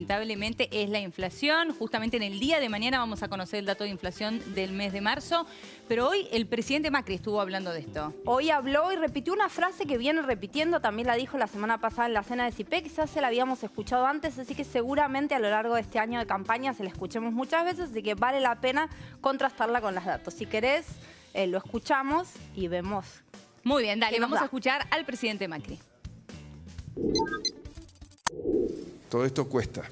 lamentablemente es la inflación. Justamente en el día de mañana vamos a conocer el dato de inflación del mes de marzo. Pero hoy el presidente Macri estuvo hablando de esto. Hoy habló y repitió una frase que viene repitiendo, también la dijo la semana pasada en la cena de CIPEC, quizás se la habíamos escuchado antes, así que seguramente a lo largo de este año de campaña se la escuchemos muchas veces, así que vale la pena contrastarla con los datos. Si querés, lo escuchamos y vemos. Muy bien, dale, vamos a escuchar al presidente Macri. Todo esto cuesta.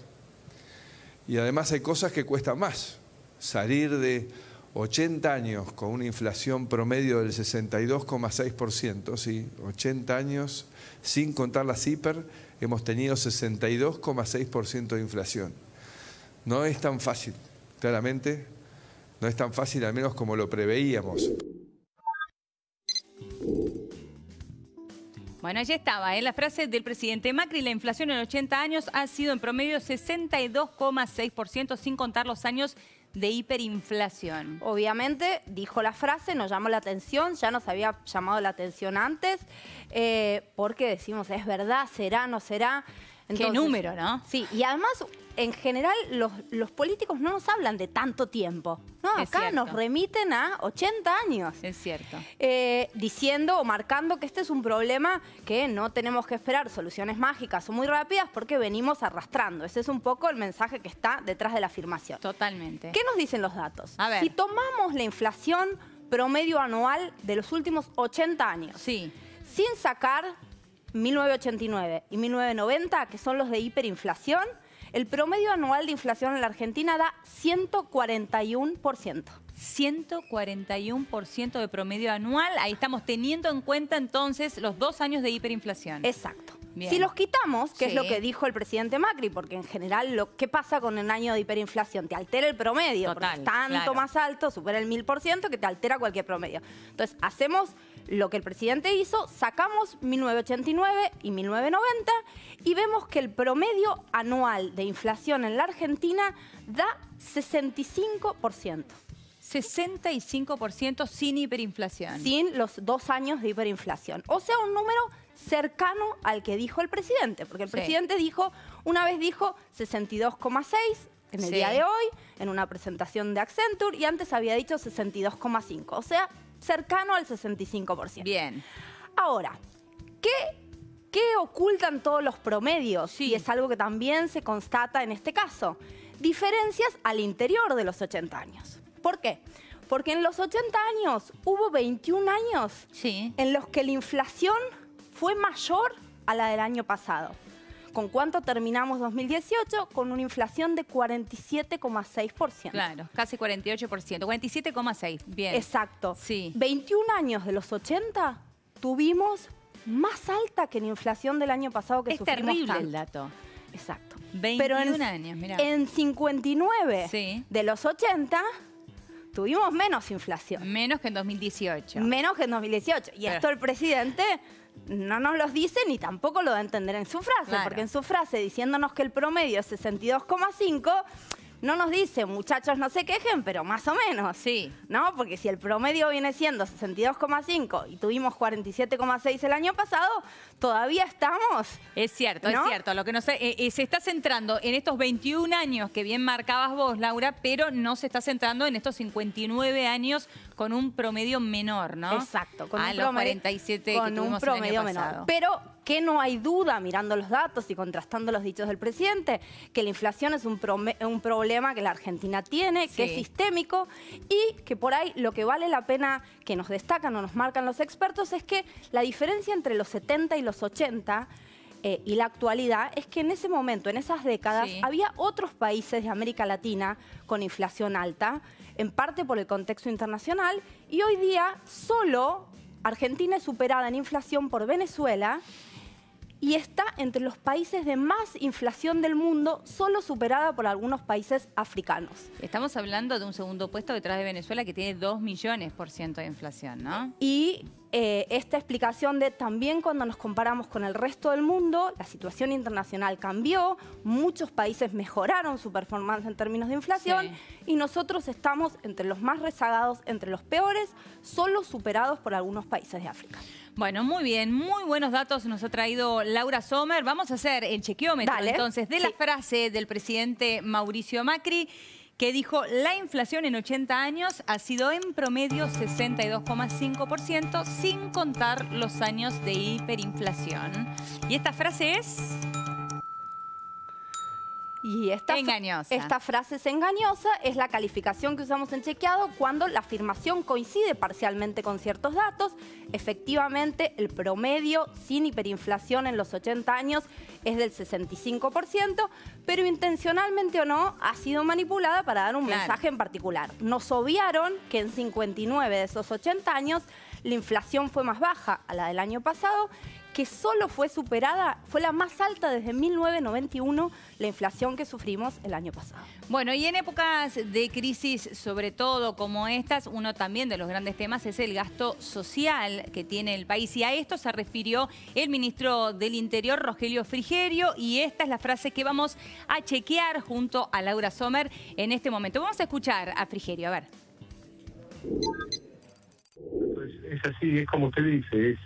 Y además hay cosas que cuestan más. Salir de 80 años con una inflación promedio del 62,6%, sí, 80 años, sin contar las hiper, hemos tenido 62,6% de inflación. No es tan fácil, claramente, no es tan fácil, al menos como lo preveíamos. Bueno, allí estaba, la frase del presidente Macri. La inflación en 80 años ha sido en promedio 62,6%, sin contar los años de hiperinflación. Obviamente, dijo la frase, nos llamó la atención, ya nos había llamado la atención antes, porque decimos, ¿es verdad? ¿Será? ¿No será? Entonces, qué número, ¿no? Sí, y además, en general, los políticos no nos hablan de tanto tiempo, ¿no? Acá nos remiten a 80 años. Es cierto. Diciendo o marcando que este es un problema que no tenemos que esperar soluciones mágicas o muy rápidas porque venimos arrastrando. Ese es un poco el mensaje que está detrás de la afirmación. Totalmente. ¿Qué nos dicen los datos? A ver. Si tomamos la inflación promedio anual de los últimos 80 años, sí, sin sacar 1989 y 1990, que son los de hiperinflación, el promedio anual de inflación en la Argentina da 141%. 141% de promedio anual. Ahí estamos teniendo en cuenta entonces los 2 años de hiperinflación. Exacto. Bien. Si los quitamos, que es lo que dijo el presidente Macri, porque en general, ¿qué pasa con un año de hiperinflación? Te altera el promedio, porque es tanto más alto, supera el 1000%, que te altera cualquier promedio. Entonces, hacemos lo que el presidente hizo, sacamos 1989 y 1990 y vemos que el promedio anual de inflación en la Argentina da 65%. 65% sin hiperinflación. Sin los 2 años de hiperinflación. O sea, un número cercano al que dijo el presidente. Porque el presidente dijo, una vez dijo 62,6 en el día de hoy, en una presentación de Accenture, y antes había dicho 62,5. O sea, cercano al 65%. Bien. Ahora, ¿qué ocultan todos los promedios? Sí. Y es algo que también se constata en este caso. Diferencias al interior de los 80 años. ¿Por qué? Porque en los 80 años hubo 21 años en los que la inflación fue mayor a la del año pasado. ¿Con cuánto terminamos 2018? Con una inflación de 47,6%. Claro, casi 48%. 47,6%. Bien. Exacto. Sí. 21 años de los 80 tuvimos más alta que la inflación del año pasado que sufrimos tanto. Es terrible el dato. Exacto. 21 años, mirá. En 59 de los 80 tuvimos menos inflación. Menos que en 2018. Menos que en 2018. Y esto el presidente no nos lo dice ni tampoco lo da a entender en su frase. Porque en su frase, diciéndonos que el promedio es 62,5, no nos dice, muchachos, no se quejen, pero más o menos. Sí. ¿No? Porque si el promedio viene siendo 62,5 y tuvimos 47,6 el año pasado, todavía estamos. Es cierto, ¿no? Es cierto. Lo que no se está centrando en estos 21 años que bien marcabas vos, Laura, pero no se está centrando en estos 59 años con un promedio menor, ¿no? Exacto. Con los 47 con un promedio menor. Pero que no hay duda, mirando los datos y contrastando los dichos del presidente, que la inflación es un problema que la Argentina tiene, que es sistémico y que por ahí lo que vale la pena que nos destacan o nos marcan los expertos es que la diferencia entre los 70 y los 80 y la actualidad es que en ese momento, en esas décadas, había otros países de América Latina con inflación alta, en parte por el contexto internacional, y hoy día solo Argentina es superada en inflación por Venezuela y está entre los países de más inflación del mundo, solo superada por algunos países africanos. Estamos hablando de un segundo puesto detrás de Venezuela que tiene 2 millones % de inflación, ¿no? Y esta explicación de también cuando nos comparamos con el resto del mundo, la situación internacional cambió, muchos países mejoraron su performance en términos de inflación y nosotros estamos entre los más rezagados, entre los peores, solo superados por algunos países de África. Bueno, muy bien, muy buenos datos nos ha traído Laura Sommer. Vamos a hacer el chequeómetro entonces de la frase del presidente Mauricio Macri, que dijo: la inflación en 80 años ha sido en promedio 62,5%, sin contar los años de hiperinflación. Y esta frase es... Y engañosa. Esta frase es engañosa, es la calificación que usamos en Chequeado cuando la afirmación coincide parcialmente con ciertos datos. Efectivamente, el promedio sin hiperinflación en los 80 años es del 65%, pero intencionalmente o no ha sido manipulada para dar un mensaje en particular. Nos obviaron que en 59 de esos 80 años la inflación fue más baja a la del año pasado, que solo fue superada, fue la más alta desde 1991, la inflación que sufrimos el año pasado. Bueno, y en épocas de crisis, sobre todo como estas, uno también de los grandes temas es el gasto social que tiene el país. Y a esto se refirió el ministro del Interior, Rogelio Frigerio, y esta es la frase que vamos a chequear junto a Laura Sommer en este momento. Vamos a escuchar a Frigerio, a ver. Pues es así, es como usted dice,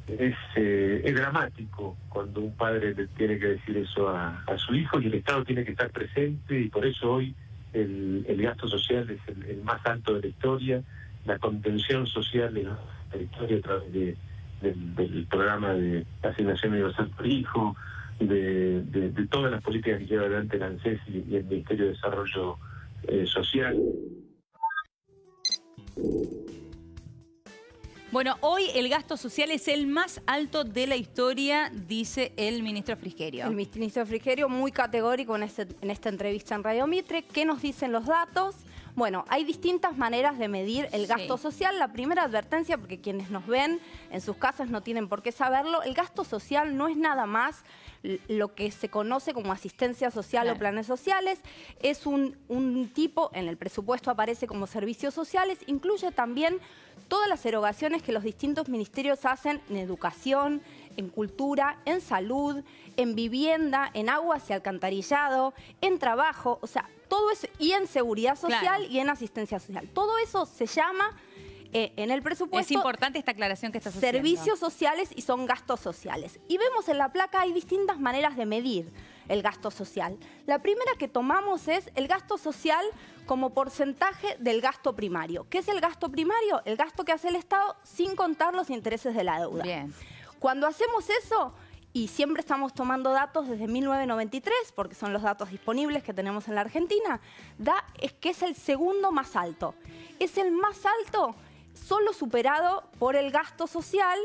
es dramático cuando un padre le tiene que decir eso a su hijo, y el Estado tiene que estar presente, y por eso hoy el gasto social es el más alto de la historia, la contención social de la historia a través del programa de asignación universal por hijo, de todas las políticas que lleva adelante el ANSES y el Ministerio de Desarrollo Social. Bueno, hoy el gasto social es el más alto de la historia, dice el ministro Frigerio. El ministro Frigerio muy categórico en esta entrevista en Radio Mitre. ¿Qué nos dicen los datos? Bueno, hay distintas maneras de medir el gasto social. La primera advertencia, porque quienes nos ven en sus casas no tienen por qué saberlo, el gasto social no es nada más lo que se conoce como asistencia social o planes sociales. Es un tipo, en el presupuesto aparece como servicios sociales, incluye también todas las erogaciones que los distintos ministerios hacen en educación, en cultura, en salud, en vivienda, en aguas y alcantarillado, en trabajo, o sea, todo eso, y en seguridad social y en asistencia social. Todo eso se llama en el presupuesto... Es importante esta aclaración que estás haciendo. Servicios sociales y son gastos sociales. Y vemos en la placa hay distintas maneras de medir el gasto social. La primera que tomamos es el gasto social como porcentaje del gasto primario. ¿Qué es el gasto primario? El gasto que hace el Estado sin contar los intereses de la deuda. Bien. Cuando hacemos eso, y siempre estamos tomando datos desde 1993, porque son los datos disponibles que tenemos en la Argentina, es que es el segundo más alto. Es el más alto solo superado por el gasto social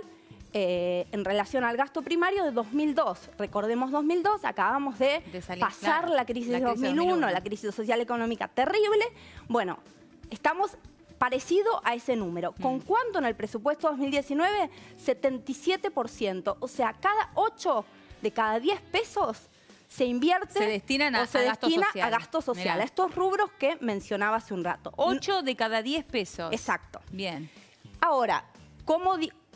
en relación al gasto primario de 2002. Recordemos 2002, acabamos de pasar la crisis de 2001, la crisis social económica terrible. Bueno, estamos parecido a ese número. ¿Con cuánto en el presupuesto 2019? 77%. O sea, cada 8 de cada 10 pesos se invierte se destinan a gasto social, a estos rubros que mencionaba hace un rato. 8 de cada 10 pesos. Exacto. Bien. Ahora,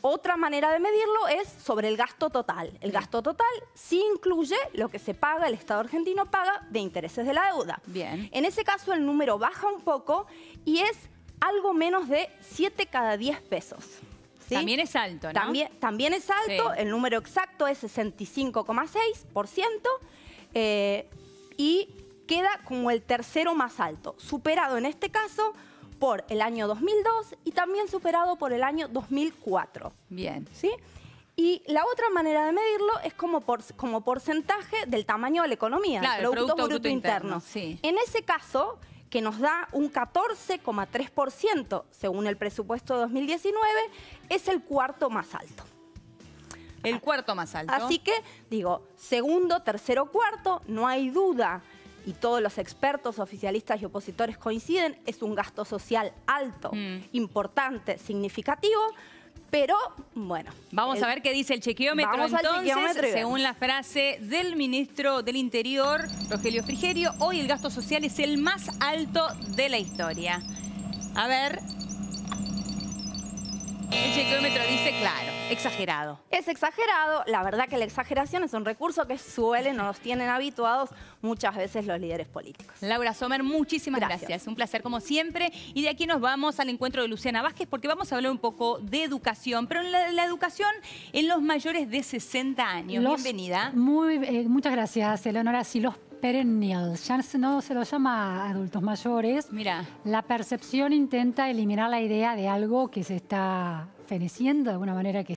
otra manera de medirlo es sobre el gasto total. El gasto total sí incluye lo que se paga, el Estado argentino paga de intereses de la deuda. Bien. En ese caso el número baja un poco y es algo menos de 7 cada 10 pesos. ¿Sí? También es alto, ¿no? También es alto, el número exacto es 65,6% y queda como el tercero más alto, superado en este caso por el año 2002 y también superado por el año 2004. Bien. ¿Sí? Y la otra manera de medirlo es como porcentaje del tamaño de la economía, claro, el Producto Bruto Interno. Sí. En ese caso, que nos da un 14,3% según el presupuesto de 2019, es el cuarto más alto. El cuarto más alto. Así que, digo, segundo, tercero, cuarto, no hay duda, y todos los expertos, oficialistas y opositores coinciden, es un gasto social alto, importante, significativo, pero, bueno. Vamos a ver qué dice el chequeómetro entonces, según la frase del ministro del Interior, Rogelio Frigerio, hoy el gasto social es el más alto de la historia. A ver. El chequeómetro dice, claro, exagerado. Es exagerado. La verdad que la exageración es un recurso que suelen o nos tienen habituados muchas veces los líderes políticos. Laura Sommer, muchísimas gracias. Un placer como siempre. Y de aquí nos vamos al encuentro de Luciana Vázquez porque vamos a hablar un poco de educación, pero la educación en los mayores de 60 años. Bienvenida. Muchas gracias, Eleonora. Sí, los perennials, ya no se los llama adultos mayores. Mira. La percepción intenta eliminar la idea de algo que se está feneciendo de alguna manera, que